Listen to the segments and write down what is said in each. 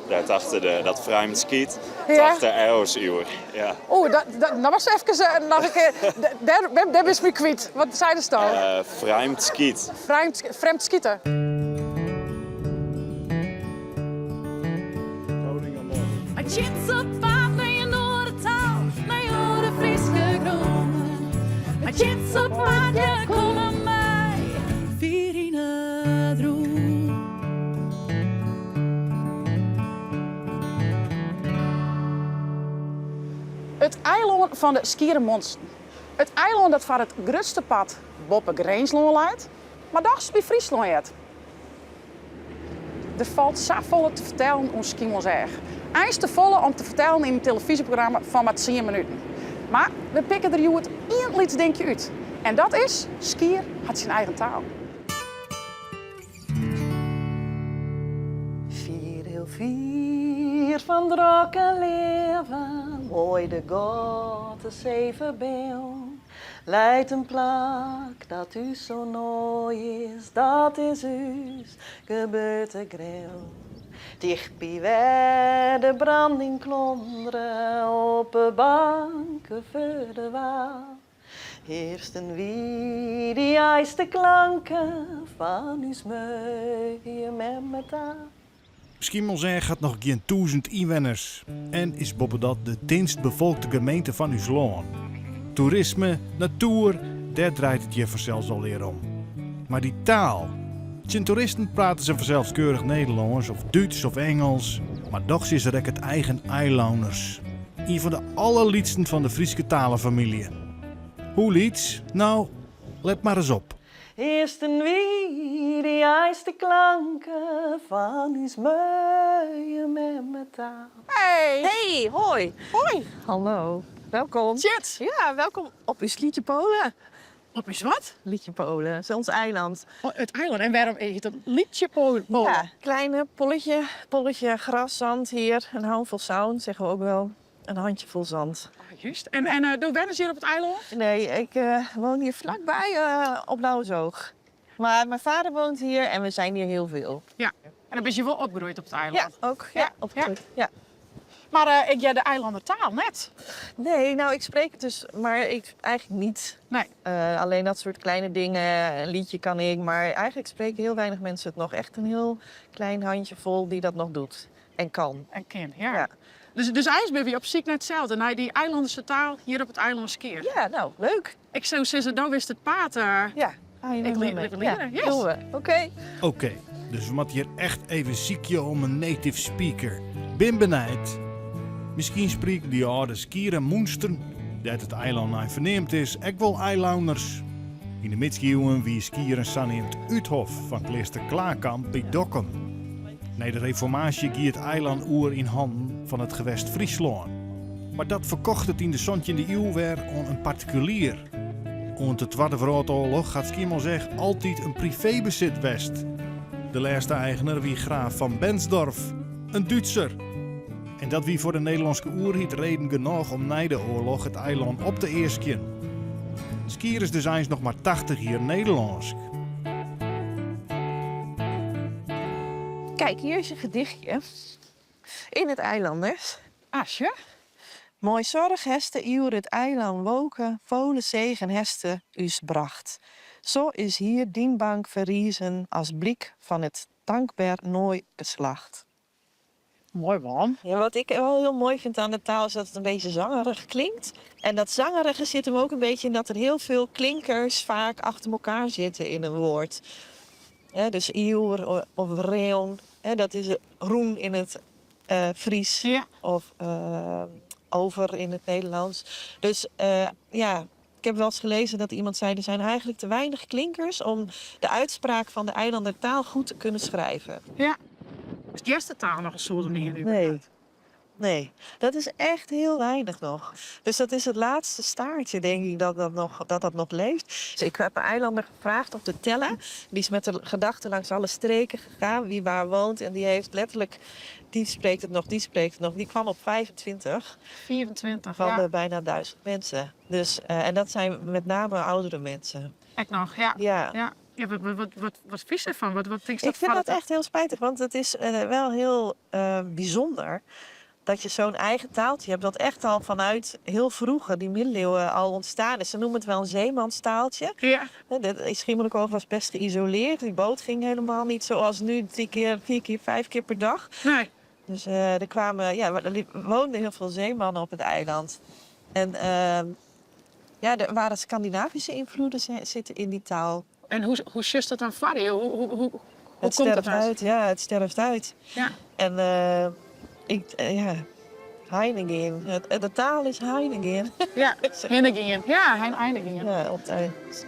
Dat achter dat vreemdskiet, Ja. achter Eeuwsuur. Ja. Oeh, nou was even nog een keer. Daar ben je me kwijt. Wat zei de dan? Vreemdskiet. Vreemd schieten. Het zit op paard naar je Noordertaal, naar je oude Friese groen. Het zit op paard, je kom aan mij, Virine droen. Het eiland van de Skierenmonsten. Het eiland dat van het grootste pad boven Greensloon leidt, maar dags bij Friesland het. Er valt zo vol te vertellen om Skiermonzeg. Eins te volle om te vertellen in een televisieprogramma van maar 10 minuten. Maar we pikken er het één lieds denk je uit. En dat is, Skier had zijn eigen taal. Heel vier van drokken leven, mooi de God de zeven beeld. Leidt een plak dat u zo nooi is, dat is u's geboortegril. Dicht bij waar de branding klonderen, op de banken voor de waal. Eersten wie die eiste klanken van uw smeuïe met metaal. Schiermonzeg had nog geen 1000 inwoners en is bovendien de dichtstbevolkte gemeente van uw land. Toerisme, natuur, daar draait het je vanzelfs alweer om. Maar die taal. Zijn toeristen praten ze vanzelfs keurig Nederlands of Duits of Engels, maar toch is er ook het eigen eilanders. Een van de allerliedsten van de Friese talenfamilie. Hoe lieds? Nou, let maar eens op. Eersten wie die eiste klanken van uw smeuïe met metaal. Hey! Hey, hoi. Hoi! Hallo. Welkom. Jet! Ja, welkom op uw Liedje Polen. Op is wat? Liedje Polen, dat is ons eiland. Oh, het eiland. En waarom heet het een liedje Polen? Ja, kleine polletje gras, zand hier. Een handvol zand, zeggen we ook wel. Een handjevol zand. Ah, juist. En doe wennen ze hier op het eiland? Nee, ik woon hier vlakbij op Blauwzoog. Maar mijn vader woont hier en we zijn hier heel veel. Ja. En dan ben je wel opgegroeid op het eiland? Ja, ook. Ja, opgegroeid. Ja. Maar ik jij de eilandertaal net. Nee, nou ik spreek het dus, maar ik eigenlijk niet. Nee. Alleen dat soort kleine dingen, een liedje kan ik, maar eigenlijk spreken heel weinig mensen het nog. Echt een heel klein handjevol die dat nog doet en kan. En ken, ja. Ja. Dus eigenlijk ben je op ziek net hetzelfde. Naar die eilanderse taal hier op het eiland skiën. Ja, nou, leuk. Ik zou zeggen, nou wist het paard. Ja, ga je Ik nog leer mee? even leren, Ja, yes. doen we. Oké. Oké, dus we moeten hier echt even ziekje om een native speaker. Ben benijd. Misschien spreken die oude skieren moensten, dat het eiland naar verneemd is, ook wel eilanders. In de middeleeuwen wie skieren saneemt Uithof van klooster Klaarkamp bij Dokkum. Na de reformatie ging het eiland oer in handen van het gewest Friesland. Maar dat verkocht het in de 17e eeuw weer aan een particulier. Onder de Tweede Wereldoorlog gaat Schiermonzeg altijd een privébezit west. De laatste eigenaar wie graaf van Bensdorf, een Duitser. En dat wie voor de Nederlandse oerhiet reden genoeg om na de oorlog het eiland op te eersken. Skiers dus eens nog maar 80 jaar Nederlands. Kijk, hier is een gedichtje. In het eilanders. Asje? Mooi zorg heste uur het eiland woken, volle zegen heste us bracht. Zo is hier dienbank verriezen als blik van het dankbaar nooi geslacht. Mooi man. Ja, wat ik wel heel mooi vind aan de taal is dat het een beetje zangerig klinkt. En dat zangerige zit hem ook een beetje in dat er heel veel klinkers vaak achter elkaar zitten in een woord. Dus iuur of reon, dat is roen in het Fries Ja. of over in het Nederlands. Dus ja, ik heb wel eens gelezen dat iemand zei er zijn eigenlijk te weinig klinkers om de uitspraak van de eilandertaal goed te kunnen schrijven. Ja. Is de eerste taal nog een soort manier? Nee, dat is echt heel weinig nog. Dus dat is het laatste staartje, denk ik, dat nog leeft. Dus ik heb een eilander gevraagd om te tellen. Die is met de gedachte langs alle streken gegaan, wie waar woont. En die heeft letterlijk, die spreekt het nog, die spreekt het nog. Die kwam op 25 24, van ja. de bijna 1000 mensen. Dus, en dat zijn met name oudere mensen. Ik nog, ja. Ja. Ja. Ja, wat vies ervan? Wat denk je Ik vind dat echt heel spijtig, want het is wel heel bijzonder dat je zo'n eigen taaltje hebt. Dat echt al vanuit heel vroeger, die middeleeuwen, al ontstaan is. Ze noemen het wel een zeemanstaaltje. Ja. Schiermonnikoog was best geïsoleerd. Die boot ging helemaal niet zoals nu 3 keer, 4 keer, 5 keer per dag. Nee. Dus er woonden heel veel zeemannen op het eiland. En er waren Scandinavische invloeden zitten in die taal. En hoe just dat dan varrie? Hoe Het komt sterft dat uit, ja, het sterft uit. Ja. En Heineken. De taal is Heineken. Ja, Heineken. Ja, Heineken. Ja, op het eind.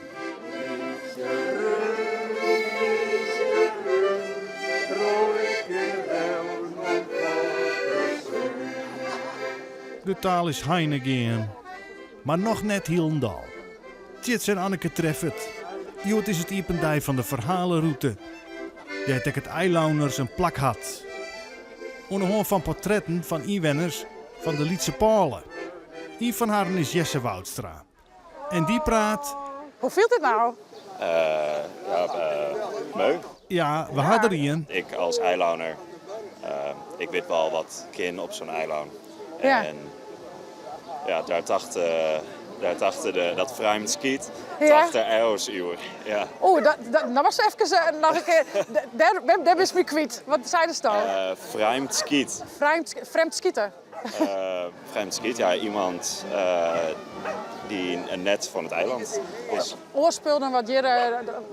De taal is Heineken. Maar nog net Hielendal. Tjits en Anneke treffen het. Joet is het iependij van de verhalenroute. Die het het eilanders een plak had. Onderhoorn van portretten van inwoners van de Lietse Palen. Een van haar is Jesse Woudstra. En die praat... Hoe viel dit nou? Meu. Ja, we hadden er een. Ik als eilander, ik weet wel wat kin op zo'n eiland. Ja. En ja, daar dacht dat vreemd skiet. Ja. Dacht er eeuws uur. Ja. Oeh, dat was even nog een keer. Daar is me kwijt. Wat zei de dan? Vreemd skiet. Vreemd schieten. Vreemd skiet, ja, iemand die een net van het eiland is. Oorspulden wat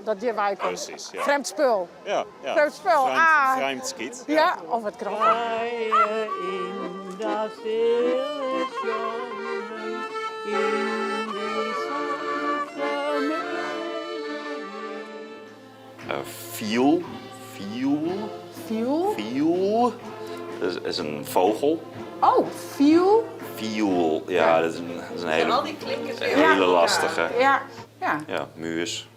dat hier wij komt. Precies, ja. Vreemd spul. Ja. Vreemd spul, Vreemd skiet. Ja, of wat grappig. In dat stille zomer, in die zachte Viel. Viel? Dat is een vogel. Oh, viel? Viel, ja, dat is een hele, die klinkers een hele lastige. Ja. Ja, muus.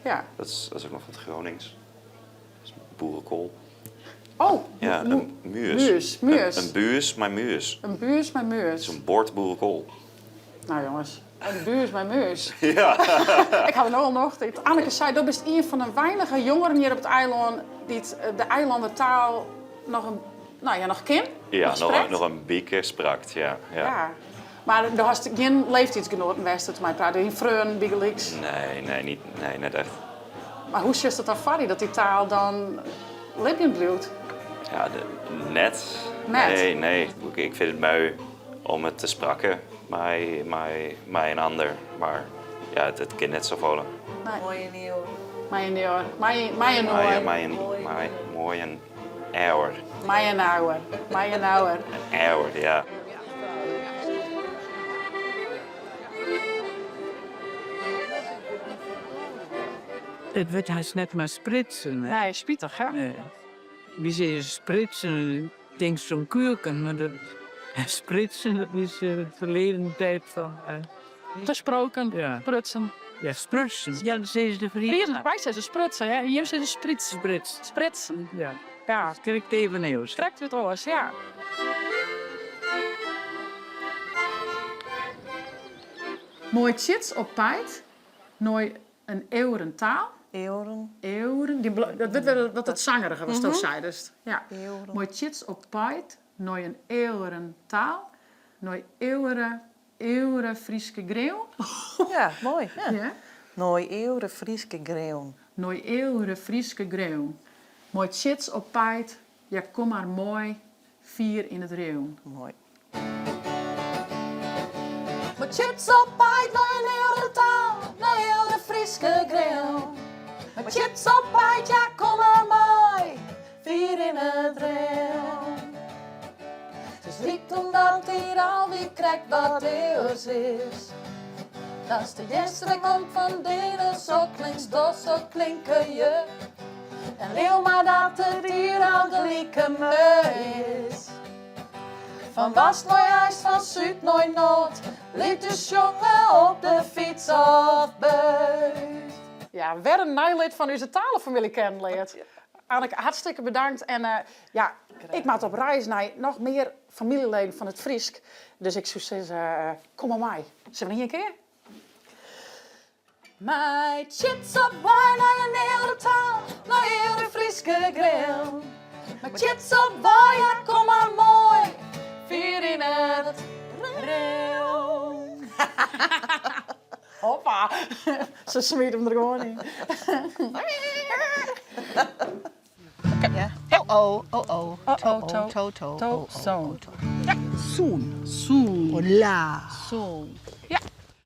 Ja. Dat is ook nog wat Gronings. Dat is boerenkool. Oh, Ja, een muus. Muus. Een buus, maar muus. Een buurs met Het is muus. een bord boerenkool. Nou jongens, een buurs met muus. Ja. Ik had het nog nog. Anneke zei, dat is een van de weinige jongeren hier op het eiland die de eilandentaal nog ken. Ja, spreekt. nog een beetje sprakt, ja. Ja. Maar er was geen leeftijdsgenoten geweest dat mij praten. In Freun, Biggelix. Nee, net echt. Maar hoe is het dan varrie dat die taal dan levend blijft? Ja, net. Net? Nee. Ik vind het mooi om het te spraken met een ander. Maar ja, het kan net zo vallen. Mooie nieuw. Mij een jaar. Mij een ouwer. Mooi een ouwer. Mij een ouwer. Mij een ouwer. Een ouwer, ja. Het wordt haast net maar spritsen. Hè? Nee, spietig hè? Wie zeggen spritsen? Ik denk zo'n kuurken, maar dat spritsen dat is het verleden tijd van. Gesproken, Ja. prutsen. Ja, sprutsen. Ja, dat zeggen ze de vrienden. Wij zeggen sprutsen, hè? Hier zeggen spritsen. Sprits. Spritsen. Ja, Ja, dat krijgt eveneens. trekt het oors, ja. Mooi chits op pijt. Nooit een eeuwen taal. Eeuwen. Eeuwen. Dat het zangerige was, toch zei dus. Ja. Eeuwen. Mooi chits op pijt. Nooit een eeuwen taal. Nooit eeuwen Frieske greeuw. Ja, mooi. Ja. Ja. Nooit eeuwen Frieske greeuwen. Nooit eeuwen Frieske greeuw. Mooi chits op pijt. Ja, kom maar mooi. Vier in het reeuw. Mooi. Met chips op pijt, naar een eeuwige taal, naar heel de Frieske grill. Met chips op pijt, ja kom maar mooi, vier in het rail. Dus liep omdat hier al wie krijgt wat eeuws is. Dat is de eerste komt van delen, zo klinkt dos, zo klinken je. En leeuw maar dat het hier al gelijke me is. Van was nooit ijs, van Zuid nooit nood. Liep de jongen op de fiets of buit. Ja, weer een nieuw lid van onze talenfamilie kennenleerd. Anneke, hartstikke bedankt. En ik maak op reis naar nog meer familieleden van het Friesk. Dus ik zou zeggen, kom maar mij. Zullen we hier een keer? Mijn chits op wijn naar je nieuwe taal, naar je Friese grill. Mijn chits op wijn, ja, kom maar mooi, vier in het grill. Hoppa, ze smeert hem er gewoon in. Ja. Oh, oh, oh, oh. To, zoon. Soen. Zoen. Hola. Zoen. Ja,